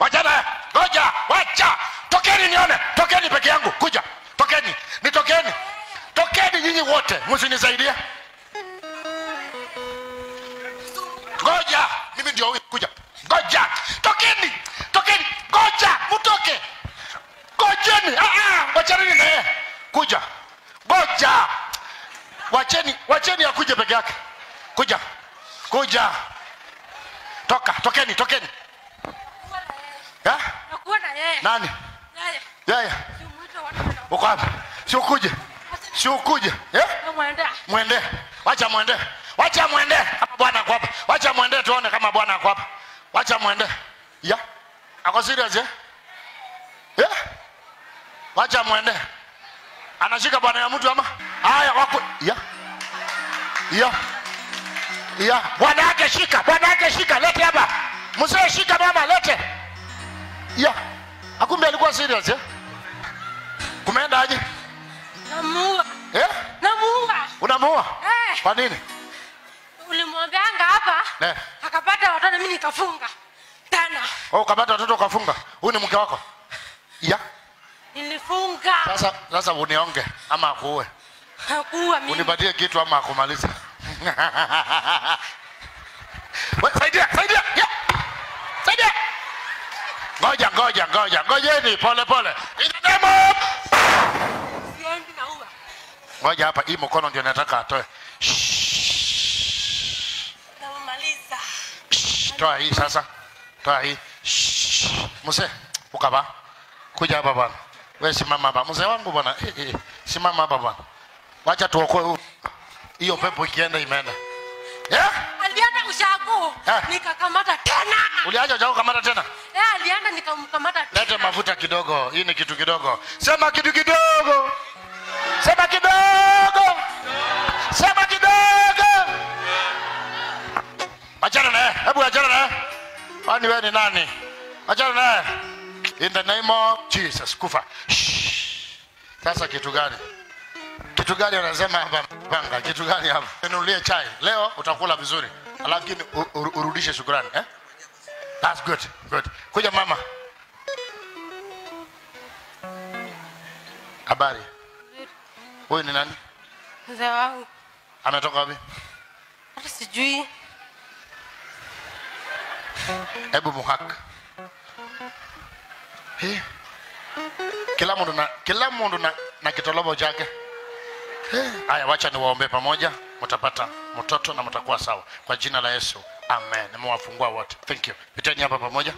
Wachana. Ngoja, wacha. Tokeni nione. Tokeni peke yangu. Kuja. Tokeni. Nitokeni. Tokeni nyinyi wote. Msinisaidie. Ngoja. Mimi ndio huyu. Kuja. Ngoja. Tokeni. Tokeni. Ngoja. Mtoke. Ngojeni. Wachaneni na yeye. Kuja. Ngoja. Wacheni akuje peke yake. Kuja. Kuja. Tokeni. Ya? Nakuwa na yeye. Nani? Yeye. Uko hapa. Si ukuje. Eh? Mwende. Wacha mwende. Hapa bwana ako hapa. Wacha mwende tuone kama bwana ako hapa. Wacha mwende. Ya. Ako serious eh? Eh? Wacha mwende. Anashika bwana ya mtu ama? Haya wako. Ya. Bwana yake shika. Lete hapa. Mzee shika mama lete. Ya. Akumbe alikuwa serious eh? Kumeenda aje? Namuua. Eh? Namuua. Unamuua? Kwa nini? Ulimwambianga hapa. Akapata watoto mimi nikafunga. Tena. Ukapata watoto ukafunga. Huyu ni mke wako? Ya. Nilifunga. Sasa unionge ama akuue? Hakuua mimi. Unipatie kitu ama akumalize. Saidia. Ya. Saidia. Ngoja. Ngojeni pole. Inademo. Siendi naua. Ngoja hapa hii mkono ndio nataka atoe. Namaliza. Toa hii sasa. Mzee, ukaba. Kuja hapa bwana. Wewe simama hapa. Mzee wangu bwana. Simama hapa bwana. Wacha tuokoe hiyo pepo ikienda imeenda. Alienda ushago. Nikakamata tena. Uliacha ushago kamata tena? Alienda nikamkamata tena. Lete mafuta kidogo. Hii ni kitu kidogo. Sema kitu kidogo. Achana naye. Hebu achana naye. Kwani wewe ni nani? Achana naye. In the name of Jesus. Kufa. Sasa kitu gani? Anasema hapa panga. Kitu gani hapa? Nunulie chai. Leo utakula vizuri. Lakini urudishe shukrani, eh? That's good. Kuja mama. Habari. Wewe ni nani? Mzee wangu. Ametoka wapi? Hata sijui. Hebu muhaka. Kila mtu na kitolobo chake. Haya wacha niwaombe pamoja, mtapata mtoto na mtakuwa sawa. Kwa jina la Yesu. Amen. Nimewafungua wote. Thank you. Piteni hapa pamoja.